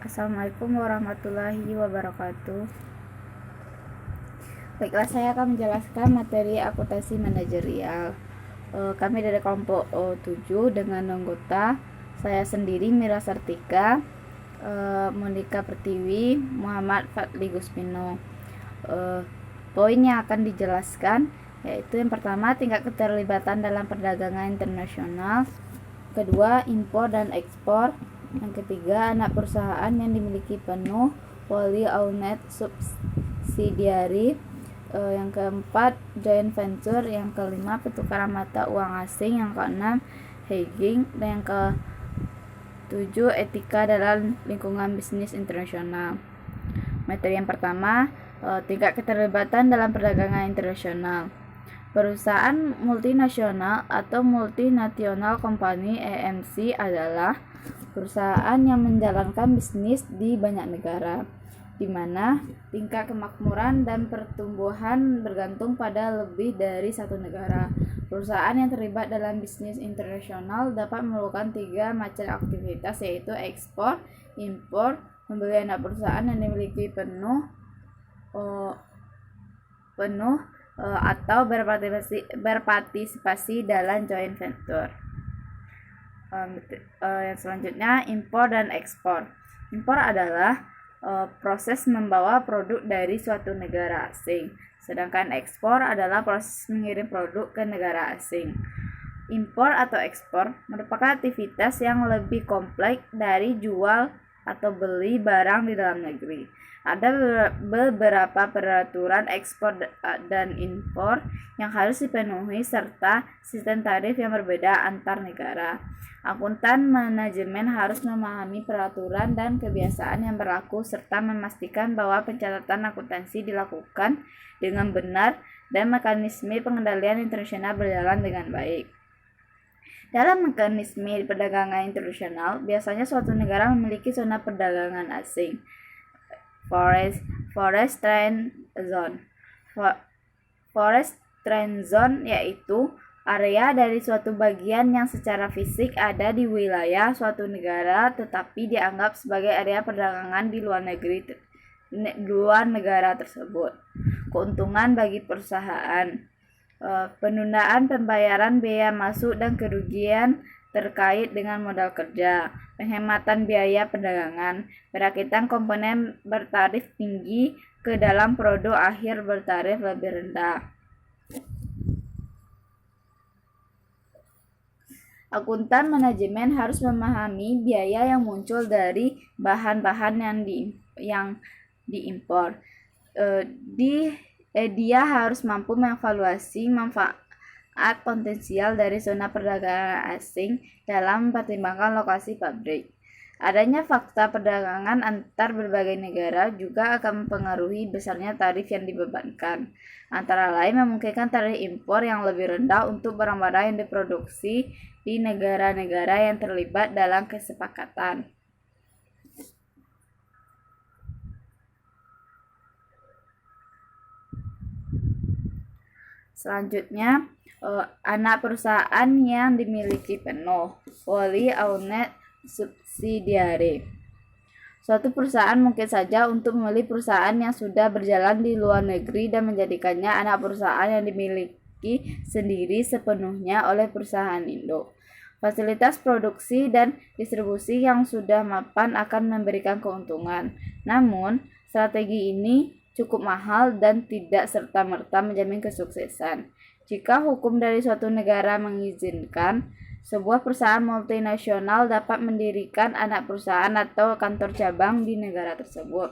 Assalamualaikum warahmatullahi wabarakatuh. Baiklah, saya akan menjelaskan materi akuntansi manajerial. Kami dari kelompok 7 dengan anggota saya sendiri Mira Sartika, Monika Pertiwi, Muhammad Fadli Gusmino. Poin yang akan dijelaskan yaitu yang pertama, tingkat keterlibatan dalam perdagangan internasional. Kedua, impor dan ekspor. Yang ketiga, anak perusahaan yang dimiliki penuh, wholly owned subsidiary. Yang keempat, joint venture. Yang kelima, pertukaran mata uang asing. Yang keenam, hedging. Dan yang ketujuh, etika dalam lingkungan bisnis internasional. Materi yang pertama, tingkat keterlibatan dalam perdagangan internasional. Perusahaan multinasional atau multinational company (EMC) adalah perusahaan yang menjalankan bisnis di banyak negara, di mana tingkat kemakmuran dan pertumbuhan bergantung pada lebih dari satu negara. Perusahaan yang terlibat dalam bisnis internasional dapat melakukan 3 macam aktivitas, yaitu ekspor, impor, membeli anak perusahaan yang dimiliki penuh atau berpartisipasi dalam joint venture. Yang selanjutnya, impor dan ekspor. Impor adalah proses membawa produk dari suatu negara asing, sedangkan ekspor adalah proses mengirim produk ke negara asing. Impor atau ekspor merupakan aktivitas yang lebih kompleks dari jual atau beli barang di dalam negeri. Ada beberapa peraturan ekspor dan impor yang harus dipenuhi serta sistem tarif yang berbeda antar negara. Akuntan manajemen harus memahami peraturan dan kebiasaan yang berlaku serta memastikan bahwa pencatatan akuntansi dilakukan dengan benar dan mekanisme pengendalian internasional berjalan dengan baik. Dalam mekanisme perdagangan internasional, biasanya suatu negara memiliki zona perdagangan asing, Forest Trade Zone. Forest Trade Zone yaitu area dari suatu bagian yang secara fisik ada di wilayah suatu negara tetapi dianggap sebagai area perdagangan di luar negara tersebut. Keuntungan bagi perusahaan, penundaan pembayaran biaya masuk dan kerugian terkait dengan modal kerja, penghematan biaya perdagangan, perakitan komponen bertarif tinggi ke dalam produk akhir bertarif lebih rendah. Akuntan manajemen harus memahami biaya yang muncul dari bahan-bahan yang diimpor. Dia harus mampu mengevaluasi manfaat potensial dari zona perdagangan asing dalam mempertimbangkan lokasi pabrik. Adanya fakta perdagangan antar berbagai negara juga akan mempengaruhi besarnya tarif yang dibebankan. Antara lain memungkinkan tarif impor yang lebih rendah untuk barang-barang yang diproduksi di negara-negara yang terlibat dalam kesepakatan. Selanjutnya, anak perusahaan yang dimiliki penuh, wholly owned subsidiary. Suatu perusahaan mungkin saja untuk membeli perusahaan yang sudah berjalan di luar negeri dan menjadikannya anak perusahaan yang dimiliki sendiri sepenuhnya oleh perusahaan induk. Fasilitas produksi dan distribusi yang sudah mapan akan memberikan keuntungan. Namun, strategi ini cukup mahal dan tidak serta-merta menjamin kesuksesan. Jika hukum dari suatu negara mengizinkan, sebuah perusahaan multinasional dapat mendirikan anak perusahaan atau kantor cabang di negara tersebut.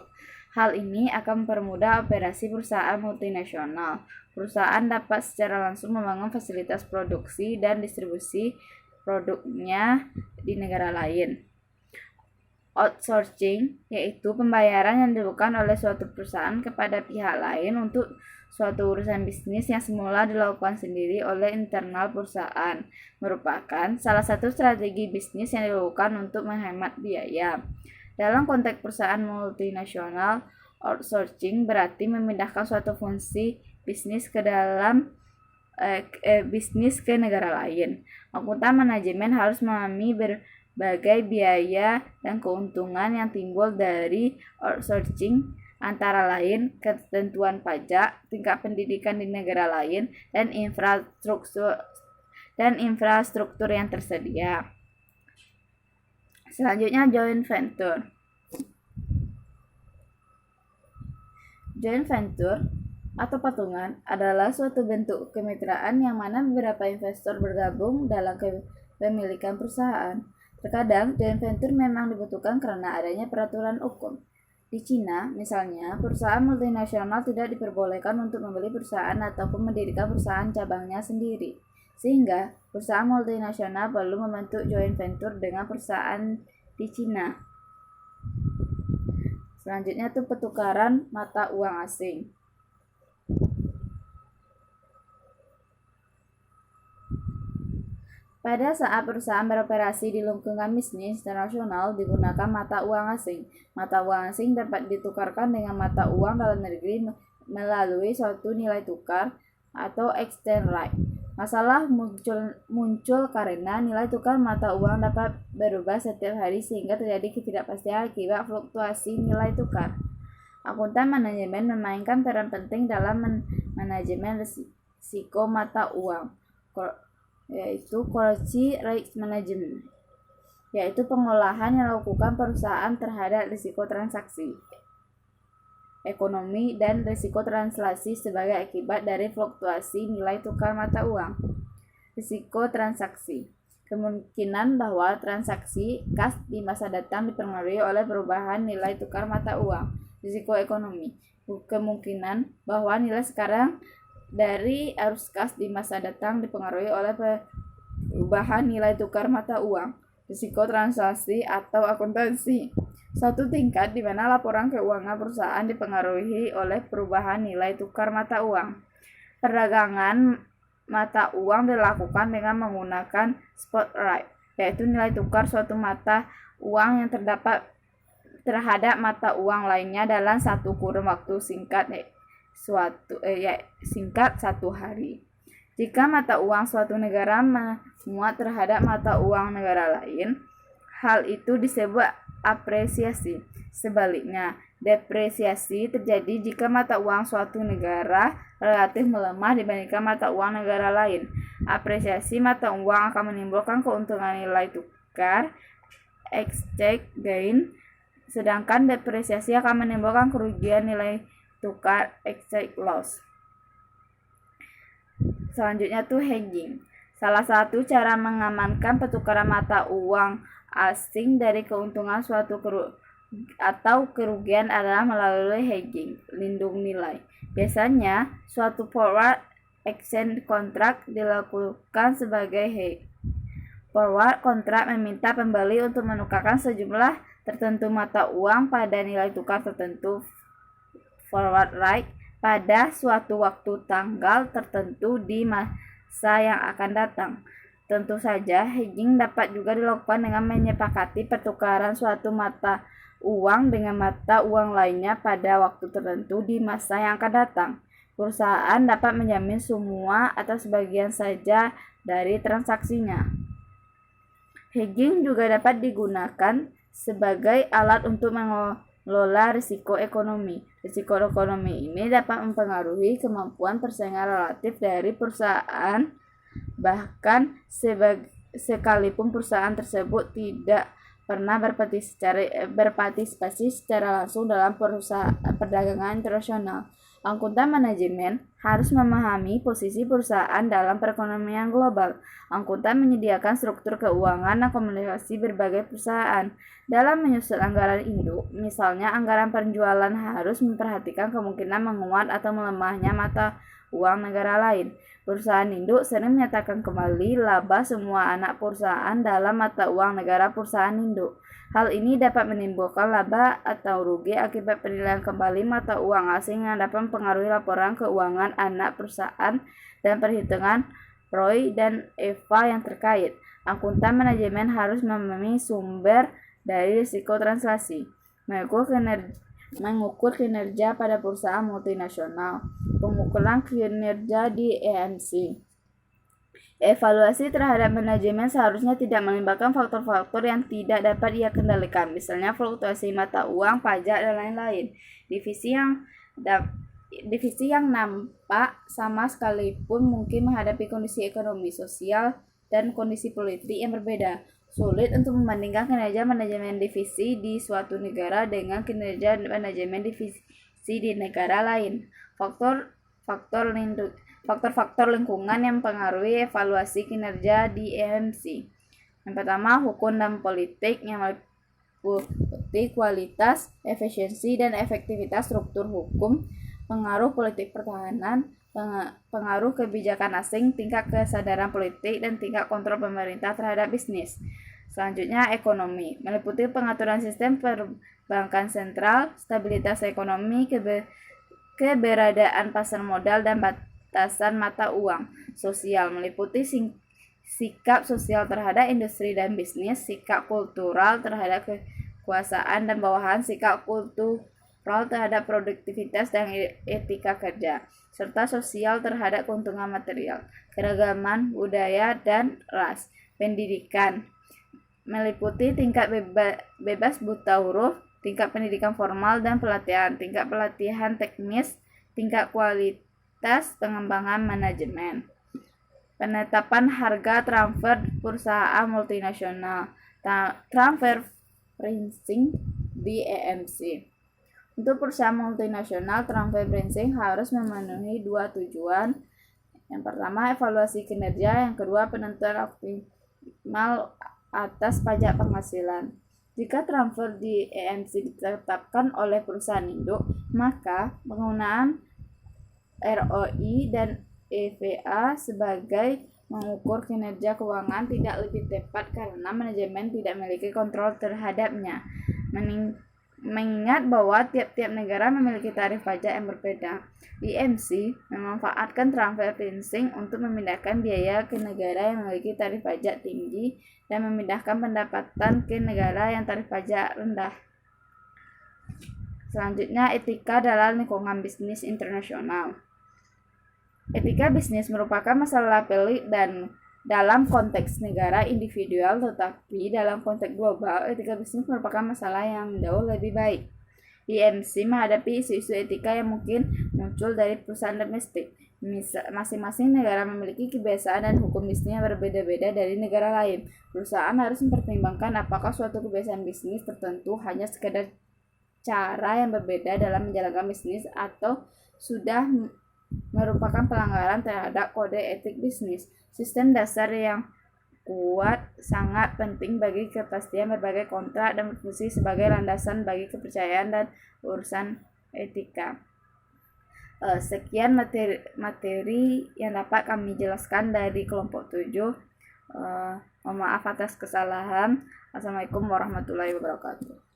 Hal ini akan mempermudah operasi perusahaan multinasional. Perusahaan dapat secara langsung membangun fasilitas produksi dan distribusi produknya di negara lain. Outsourcing yaitu pembayaran yang dilakukan oleh suatu perusahaan kepada pihak lain untuk suatu urusan bisnis yang semula dilakukan sendiri oleh internal perusahaan, merupakan salah satu strategi bisnis yang dilakukan untuk menghemat biaya. Dalam konteks perusahaan multinasional, outsourcing berarti memindahkan suatu fungsi bisnis ke negara lain. Akuntan manajemen harus memahami sebagai biaya dan keuntungan yang timbul dari outsourcing, antara lain ketentuan pajak, tingkat pendidikan di negara lain, dan infrastruktur yang tersedia. Selanjutnya, joint venture. Joint venture atau patungan adalah suatu bentuk kemitraan yang mana beberapa investor bergabung dalam kepemilikan perusahaan. Terkadang, joint venture memang dibutuhkan karena adanya peraturan hukum. Di Cina, misalnya, perusahaan multinasional tidak diperbolehkan untuk membeli perusahaan ataupun mendirikan perusahaan cabangnya sendiri. Sehingga, perusahaan multinasional perlu membentuk joint venture dengan perusahaan di Cina. Selanjutnya itu pertukaran mata uang asing. Pada saat perusahaan beroperasi di lingkungan bisnis internasional digunakan mata uang asing. Mata uang asing dapat ditukarkan dengan mata uang dalam negeri melalui suatu nilai tukar atau exchange rate. Masalah muncul karena nilai tukar mata uang dapat berubah setiap hari sehingga terjadi ketidakpastian akibat fluktuasi nilai tukar. Akuntan manajemen memainkan peran penting dalam manajemen risiko mata uang, yaitu currency risk management, yaitu pengolahan yang dilakukan perusahaan terhadap risiko transaksi ekonomi dan risiko translasi sebagai akibat dari fluktuasi nilai tukar mata uang. Risiko transaksi. Kemungkinan bahwa transaksi kas di masa datang dipengaruhi oleh perubahan nilai tukar mata uang. Risiko ekonomi. Kemungkinan bahwa nilai sekarang dari arus kas di masa datang dipengaruhi oleh perubahan nilai tukar mata uang. Risiko transaksi atau akuntansi. Satu tingkat di mana laporan keuangan perusahaan dipengaruhi oleh perubahan nilai tukar mata uang. Perdagangan mata uang dilakukan dengan menggunakan spot rate, yaitu nilai tukar suatu mata uang yang terdapat terhadap mata uang lainnya dalam satu kurun waktu singkat satu hari. Jika mata uang suatu negara menguat terhadap mata uang negara lain, hal itu disebut apresiasi. Sebaliknya, depresiasi terjadi jika mata uang suatu negara relatif melemah dibandingkan mata uang negara lain. Apresiasi mata uang akan menimbulkan keuntungan nilai tukar exchange gain, sedangkan depresiasi akan menimbulkan kerugian nilai tukar exchange loss. Selanjutnya tuh hedging. Salah satu cara mengamankan pertukaran mata uang asing dari keuntungan suatu atau kerugian adalah melalui hedging, lindung nilai. Biasanya, suatu forward exchange contract dilakukan sebagai hedge. Forward contract meminta pembeli untuk menukarkan sejumlah tertentu mata uang pada nilai tukar tertentu forward rate pada suatu waktu tanggal tertentu di masa yang akan datang. Tentu saja, hedging dapat juga dilakukan dengan menyepakati pertukaran suatu mata uang dengan mata uang lainnya pada waktu tertentu di masa yang akan datang. Perusahaan dapat menjamin semua atau sebagian saja dari transaksinya. Hedging juga dapat digunakan sebagai alat untuk mengelola risiko ekonomi. Risiko ekonomi ini dapat mempengaruhi kemampuan persaingan relatif dari perusahaan, bahkan sekalipun perusahaan tersebut tidak pernah berpartisipasi secara langsung dalam perdagangan internasional. Akuntan manajemen harus memahami posisi perusahaan dalam perekonomian global. Akuntan menyediakan struktur keuangan dan komunikasi berbagai perusahaan. Dalam menyusun anggaran induk, misalnya anggaran penjualan harus memperhatikan kemungkinan menguat atau melemahnya mata uang negara lain. Perusahaan induk sering menyatakan kembali laba semua anak perusahaan dalam mata uang negara perusahaan induk. Hal ini dapat menimbulkan laba atau rugi akibat penilaian kembali mata uang asing yang dapat mempengaruhi laporan keuangan anak perusahaan dan perhitungan ROI dan EVA yang terkait. Akuntan manajemen harus memahami sumber dari risiko translasi, mengukur kinerja pada perusahaan multinasional, pengukuran kinerja di ANC, Evaluasi terhadap manajemen seharusnya tidak melibatkan faktor-faktor yang tidak dapat ia kendalikan, misalnya fluktuasi mata uang, pajak, dan lain-lain. Divisi yang nampak sama sekalipun mungkin menghadapi kondisi ekonomi, sosial, dan kondisi politik yang berbeda. Sulit untuk membandingkan kinerja manajemen divisi di suatu negara dengan kinerja manajemen divisi di negara lain. Faktor-faktor lingkungan yang mempengaruhi evaluasi kinerja di EMC. Yang pertama, hukum dan politik yang meliputi kualitas, efisiensi, dan efektivitas struktur hukum, pengaruh politik pertahanan, pengaruh kebijakan asing, tingkat kesadaran politik, dan tingkat kontrol pemerintah terhadap bisnis. Selanjutnya, ekonomi, meliputi pengaturan sistem perbankan sentral, stabilitas ekonomi, keberadaan pasar modal, dan batasan mata uang. Sosial, meliputi sikap sosial terhadap industri dan bisnis, sikap kultural terhadap kekuasaan dan bawahan, sikap kultural terhadap produktivitas dan etika kerja, serta sosial terhadap keuntungan material, keragaman budaya, dan ras. Pendidikan, meliputi tingkat bebas buta huruf, tingkat pendidikan formal dan pelatihan, tingkat pelatihan teknis, tingkat kualitas pengembangan manajemen. Penetapan harga transfer perusahaan multinasional, transfer pricing di EMC. Untuk perusahaan multinasional, transfer pricing harus memenuhi dua tujuan. Yang pertama, evaluasi kinerja. Yang kedua, penentuan optimal atas pajak penghasilan. Jika transfer di EMC ditetapkan oleh perusahaan induk, maka penggunaan ROI dan EVA sebagai mengukur kinerja keuangan tidak lebih tepat karena manajemen tidak memiliki kontrol terhadapnya. Mengingat bahwa tiap-tiap negara memiliki tarif pajak yang berbeda, EMC memanfaatkan transfer pricing untuk memindahkan biaya ke negara yang memiliki tarif pajak tinggi dan memindahkan pendapatan ke negara yang tarif pajak rendah. Selanjutnya, etika dalam lingkungan bisnis internasional. Etika bisnis merupakan masalah pelik dan dalam konteks negara individual, tetapi dalam konteks global, etika bisnis merupakan masalah yang jauh lebih baik. EMC menghadapi isu-isu etika yang mungkin muncul dari perusahaan domestik. Masing-masing negara memiliki kebiasaan dan hukum bisnis yang berbeda-beda dari negara lain. Perusahaan harus mempertimbangkan apakah suatu kebiasaan bisnis tertentu hanya sekedar cara yang berbeda dalam menjalankan bisnis atau sudah merupakan pelanggaran terhadap kode etik bisnis. Sistem dasar yang kuat sangat penting bagi kepastian berbagai kontrak dan berfungsi sebagai landasan bagi kepercayaan dan urusan etika. Sekian materi yang dapat kami jelaskan dari kelompok 7. Mohon maaf atas kesalahan. Assalamualaikum warahmatullahi wabarakatuh.